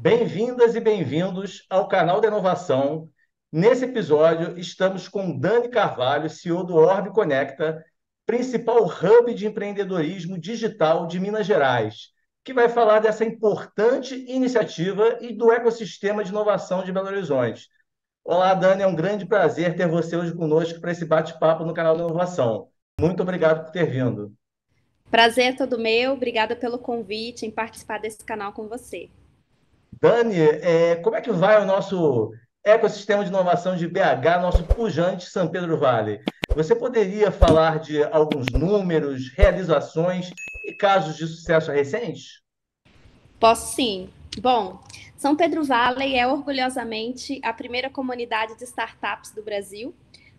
Bem-vindas e bem-vindos ao canal da Inovação. Nesse episódio, estamos com Dani Carvalho, CEO do Orbe Conecta, principal hub de empreendedorismo digital de Minas Gerais, que vai falar dessa importante iniciativa e do ecossistema de inovação de Belo Horizonte. Olá, Dani, é um grande prazer ter você hoje conosco para esse bate-papo no canal da Inovação. Muito obrigado por ter vindo. Prazer é todo meu, obrigada pelo convite em participar desse canal com você. Dani, como é que vai o nosso ecossistema de inovação de BH, nosso pujante São Pedro Vale? Você poderia falar de alguns números, realizações e casos de sucesso recentes? Posso sim. Bom, São Pedro Valley é orgulhosamente a primeira comunidade de startups do Brasil,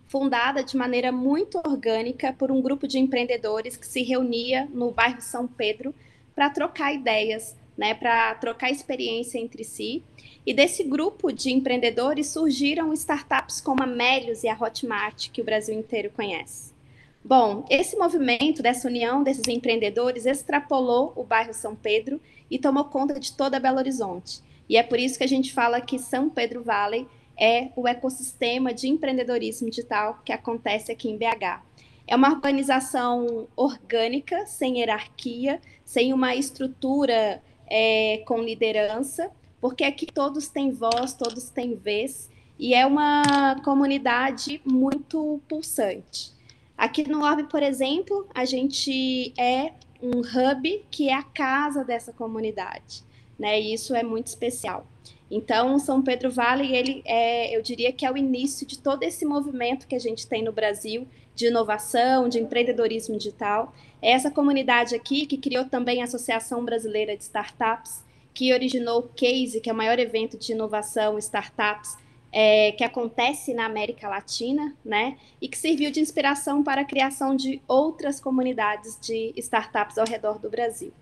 fundada de maneira muito orgânica por um grupo de empreendedores que se reunia no bairro São Pedro para trocar ideias, né, para trocar experiência entre si. E desse grupo de empreendedores surgiram startups como a Melius e a Hotmart, que o Brasil inteiro conhece. Bom, esse movimento dessa união desses empreendedores extrapolou o bairro São Pedro e tomou conta de toda Belo Horizonte. E é por isso que a gente fala que São Pedro Valley é o ecossistema de empreendedorismo digital que acontece aqui em BH. É uma organização orgânica, sem hierarquia, sem uma estrutura com liderança, porque aqui todos têm voz, todos têm vez, e é uma comunidade muito pulsante. Aqui no Orbe, por exemplo, a gente é um hub que é a casa dessa comunidade, né? E isso é muito especial. Então, São Pedro Vale, eu diria que é o início de todo esse movimento que a gente tem no Brasil de inovação, de empreendedorismo digital. É essa comunidade aqui que criou também a Associação Brasileira de Startups, que originou o CASE, que é o maior evento de inovação startups que acontece na América Latina, né? E que serviu de inspiração para a criação de outras comunidades de startups ao redor do Brasil.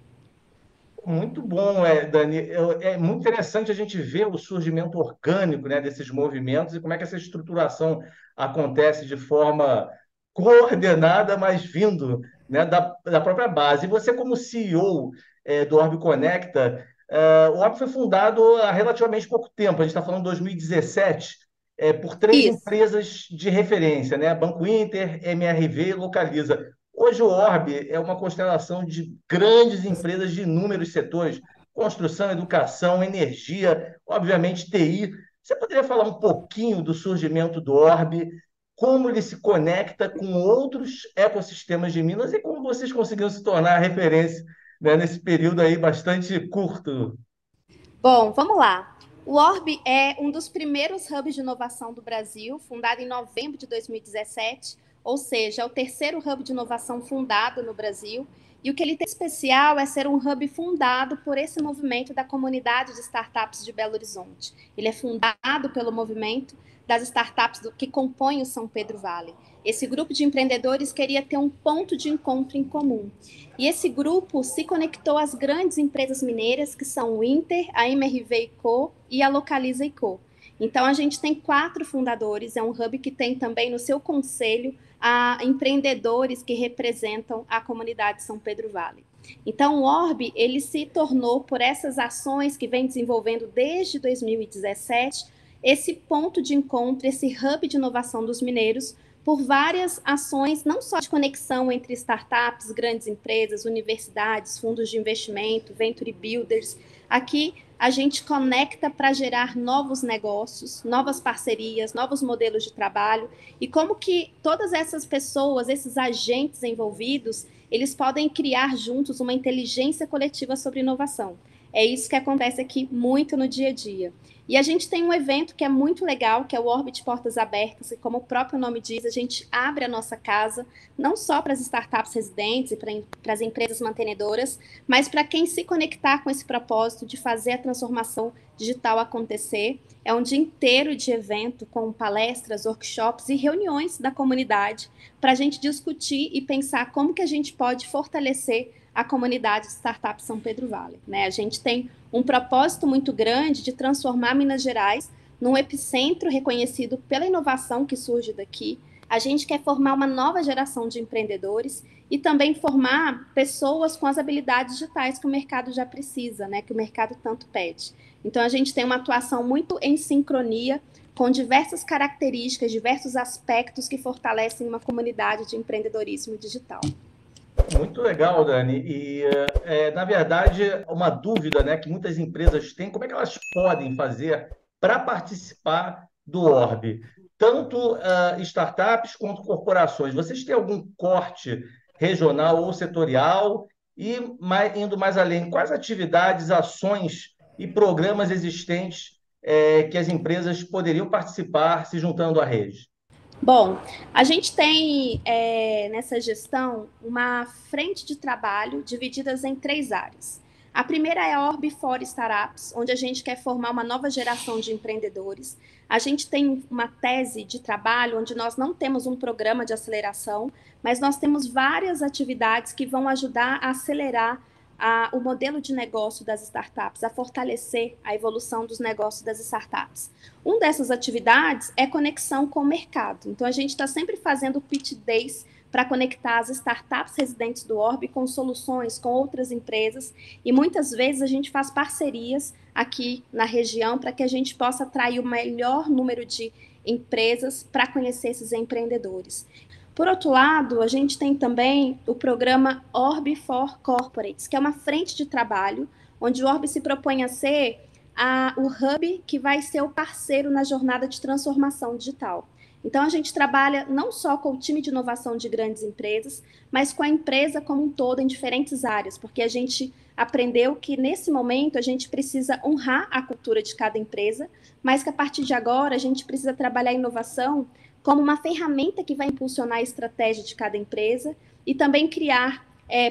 Muito bom, Dani. É muito interessante a gente ver o surgimento orgânico, né, desses movimentos e como é que essa estruturação acontece de forma coordenada, mas vindo, né, da própria base. E você, como CEO, do Orbe Conecta, o Orbe foi fundado há relativamente pouco tempo, a gente está falando de 2017, por três Isso. empresas de referência, né? Banco Inter, MRV e Localiza. Hoje o Orbe é uma constelação de grandes empresas de inúmeros setores, construção, educação, energia, obviamente TI. Você poderia falar um pouquinho do surgimento do Orbe, como ele se conecta com outros ecossistemas de Minas e como vocês conseguiram se tornar referência, né, nesse período aí bastante curto? Bom, vamos lá. O Orb é um dos primeiros hubs de inovação do Brasil, fundado em novembro de 2017, ou seja, é o terceiro hub de inovação fundado no Brasil. E o que ele tem de especial é ser um hub fundado por esse movimento da comunidade de startups de Belo Horizonte. Ele é fundado pelo movimento das startups que compõem o São Pedro Vale. Esse grupo de empreendedores queria ter um ponto de encontro em comum. E esse grupo se conectou às grandes empresas mineiras, que são o Inter, a MRV e Co. e a Localiza e Co. Então, a gente tem 4 fundadores, é um hub que tem também no seu conselho empreendedores que representam a comunidade São Pedro Vale. Então, o Orbe, ele se tornou, por essas ações que vem desenvolvendo desde 2017, esse ponto de encontro, esse hub de inovação dos mineiros, por várias ações, não só de conexão entre startups, grandes empresas, universidades, fundos de investimento, venture builders. Aqui a gente conecta para gerar novos negócios, novas parcerias, novos modelos de trabalho e como que todas essas pessoas, esses agentes envolvidos, eles podem criar juntos uma inteligência coletiva sobre inovação. É isso que acontece aqui muito no dia a dia. E a gente tem um evento que é muito legal, que é o Orbit Portas Abertas, e como o próprio nome diz, a gente abre a nossa casa, não só para as startups residentes e para as empresas mantenedoras, mas para quem se conectar com esse propósito de fazer a transformação digital acontecer. É um dia inteiro de evento com palestras, workshops e reuniões da comunidade para a gente discutir e pensar como que a gente pode fortalecer a comunidade de Startup São Pedro Vale, né? A gente tem um propósito muito grande de transformar Minas Gerais num epicentro reconhecido pela inovação que surge daqui. A gente quer formar uma nova geração de empreendedores e também formar pessoas com as habilidades digitais que o mercado já precisa, né? Que o mercado tanto pede. Então, a gente tem uma atuação muito em sincronia com diversas características, diversos aspectos que fortalecem uma comunidade de empreendedorismo digital. Muito legal, Dani. Na verdade, uma dúvida, né, que muitas empresas têm, como é que elas podem fazer para participar do Orb? Tanto startups quanto corporações. Vocês têm algum corte regional ou setorial? E indo mais além, quais atividades, ações e programas existentes que as empresas poderiam participar se juntando à rede? Bom, a gente tem nessa gestão uma frente de trabalho divididas em 3 áreas. A primeira é a Orb for Startups, onde a gente quer formar uma nova geração de empreendedores. A gente tem uma tese de trabalho onde nós não temos um programa de aceleração, mas nós temos várias atividades que vão ajudar a acelerar o modelo de negócio das startups, a fortalecer a evolução dos negócios das startups. Uma dessas atividades é conexão com o mercado. Então, a gente está sempre fazendo pitch days para conectar as startups residentes do Orb com soluções, com outras empresas, e muitas vezes a gente faz parcerias aqui na região para que a gente possa atrair o melhor número de empresas para conhecer esses empreendedores. Por outro lado, a gente tem também o programa Orb for Corporates, que é uma frente de trabalho onde o Orb se propõe a ser o hub que vai ser o parceiro na jornada de transformação digital. Então, a gente trabalha não só com o time de inovação de grandes empresas, mas com a empresa como um todo em diferentes áreas, porque a gente aprendeu que, nesse momento, a gente precisa honrar a cultura de cada empresa, mas que, a partir de agora, a gente precisa trabalhar a inovação como uma ferramenta que vai impulsionar a estratégia de cada empresa e também criar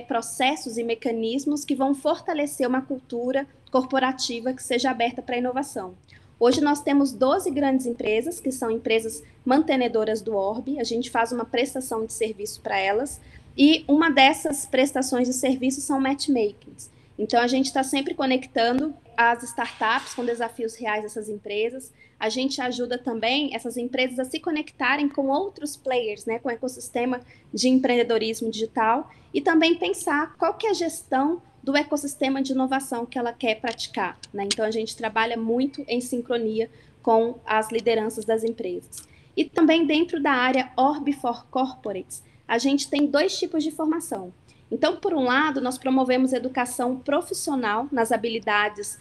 processos e mecanismos que vão fortalecer uma cultura corporativa que seja aberta para a inovação. Hoje nós temos 12 grandes empresas, que são empresas mantenedoras do Orb, a gente faz uma prestação de serviço para elas, e uma dessas prestações de serviço são matchmakings. Então, a gente está sempre conectando as startups com desafios reais dessas empresas. A gente ajuda também essas empresas a se conectarem com outros players, né, com o ecossistema de empreendedorismo digital, e também pensar qual que é a gestão do ecossistema de inovação que ela quer praticar, né? Então, a gente trabalha muito em sincronia com as lideranças das empresas. E também dentro da área Orb for Corporates, a gente tem 2 tipos de formação. Então, por um lado, nós promovemos educação profissional nas habilidades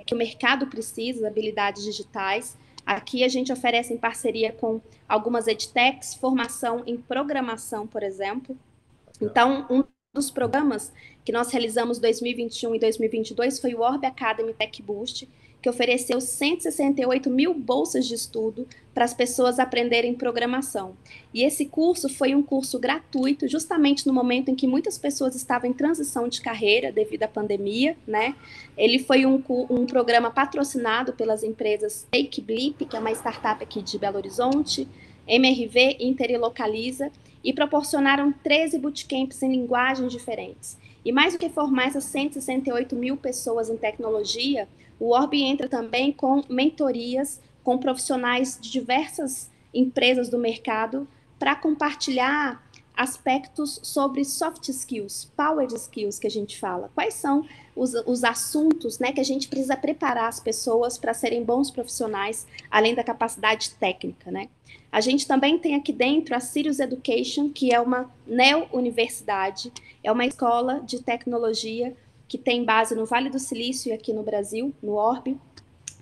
que o mercado precisa, habilidades digitais. Aqui a gente oferece em parceria com algumas edtechs, formação em programação, por exemplo. Então, um dos programas que nós realizamos em 2021 e 2022 foi o Orb Academy Tech Boost, que ofereceu 168 mil bolsas de estudo para as pessoas aprenderem programação. E esse curso foi um curso gratuito, justamente no momento em que muitas pessoas estavam em transição de carreira devido à pandemia, né? Ele foi um programa patrocinado pelas empresas Take Blip, que é uma startup aqui de Belo Horizonte, MRV, Inter e Localiza, e proporcionaram 13 bootcamps em linguagens diferentes. E mais do que formar essas 168 mil pessoas em tecnologia, o Orb entra também com mentorias com profissionais de diversas empresas do mercado para compartilhar aspectos sobre soft skills, power skills que a gente fala. Quais são os assuntos, né, que a gente precisa preparar as pessoas para serem bons profissionais, além da capacidade técnica, né? A gente também tem aqui dentro a Sirius Education, que é uma neo-universidade, é uma escola de tecnologia que tem base no Vale do Silício e aqui no Brasil, no Orb,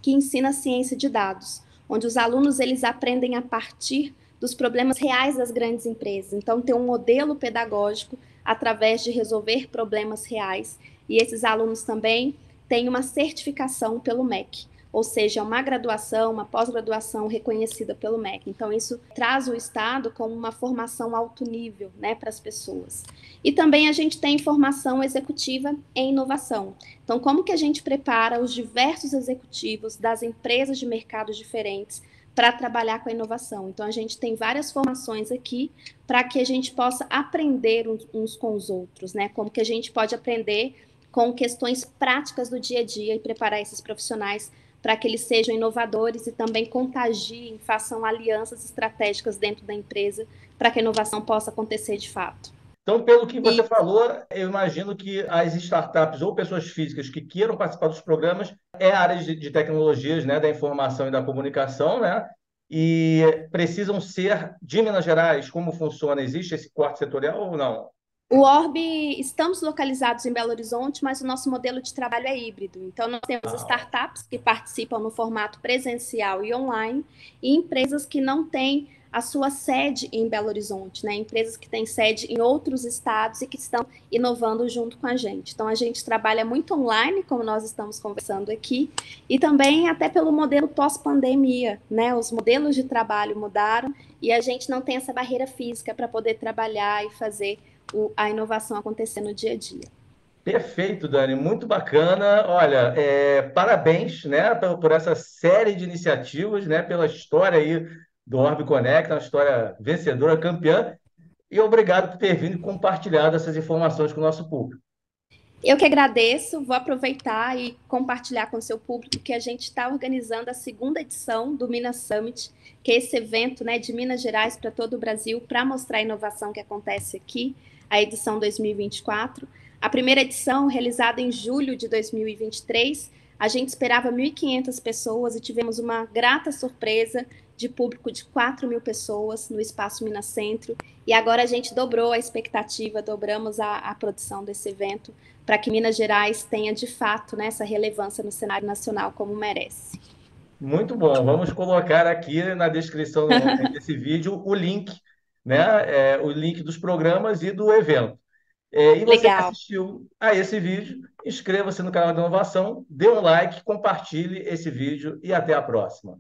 que ensina ciência de dados, onde os alunos eles aprendem a partir dos problemas reais das grandes empresas. Então, tem um modelo pedagógico através de resolver problemas reais. E esses alunos também têm uma certificação pelo MEC, ou seja, uma graduação, uma pós-graduação reconhecida pelo MEC. Então, isso traz o Estado como uma formação alto nível, né, para as pessoas. E também a gente tem formação executiva em inovação. Então, como que a gente prepara os diversos executivos das empresas de mercados diferentes para trabalhar com a inovação? Então, a gente tem várias formações aqui para que a gente possa aprender uns com os outros, né? Como que a gente pode aprender com questões práticas do dia a dia e preparar esses profissionais para que eles sejam inovadores e também contagiem, façam alianças estratégicas dentro da empresa para que a inovação possa acontecer de fato. Então, pelo que você falou, eu imagino que as startups ou pessoas físicas que queiram participar dos programas É a área de tecnologias, né, da informação e da comunicação, né? E precisam ser de Minas Gerais. Como funciona? Existe esse corte setorial ou não? O Orb, estamos localizados em Belo Horizonte, mas o nosso modelo de trabalho é híbrido. Então, nós temos Ah, startups que participam no formato presencial e online, e empresas que não têm a sua sede em Belo Horizonte, né? Empresas que têm sede em outros estados e que estão inovando junto com a gente. Então, a gente trabalha muito online, como nós estamos conversando aqui, e também até pelo modelo pós-pandemia, né? Os modelos de trabalho mudaram e a gente não tem essa barreira física para poder trabalhar e fazer a inovação acontecer no dia a dia. perfeito, Dani, muito bacana. Olha, parabéns, né, por essa série de iniciativas, né, pela história aí do Orbe Conecta, uma história vencedora, campeã, e obrigado por ter vindo e compartilhado essas informações com o nosso público. Eu que agradeço, vou aproveitar e compartilhar com o seu público que a gente está organizando a segunda edição do Minas Summit, que é esse evento, né, de Minas Gerais para todo o Brasil, para mostrar a inovação que acontece aqui, a edição 2024. A primeira edição, realizada em julho de 2023, a gente esperava 1.500 pessoas e tivemos uma grata surpresa de público de 4.000 pessoas no Espaço Minas Centro. E agora a gente dobrou a expectativa, dobramos a produção desse evento para que Minas Gerais tenha de fato, né, essa relevância no cenário nacional como merece. Muito bom. Vamos colocar aqui na descrição desse vídeo o link, né? O link dos programas e do evento. E você que Legal. assistiu a esse vídeo, inscreva-se no canal da Inovação, dê um like, compartilhe esse vídeo e até a próxima.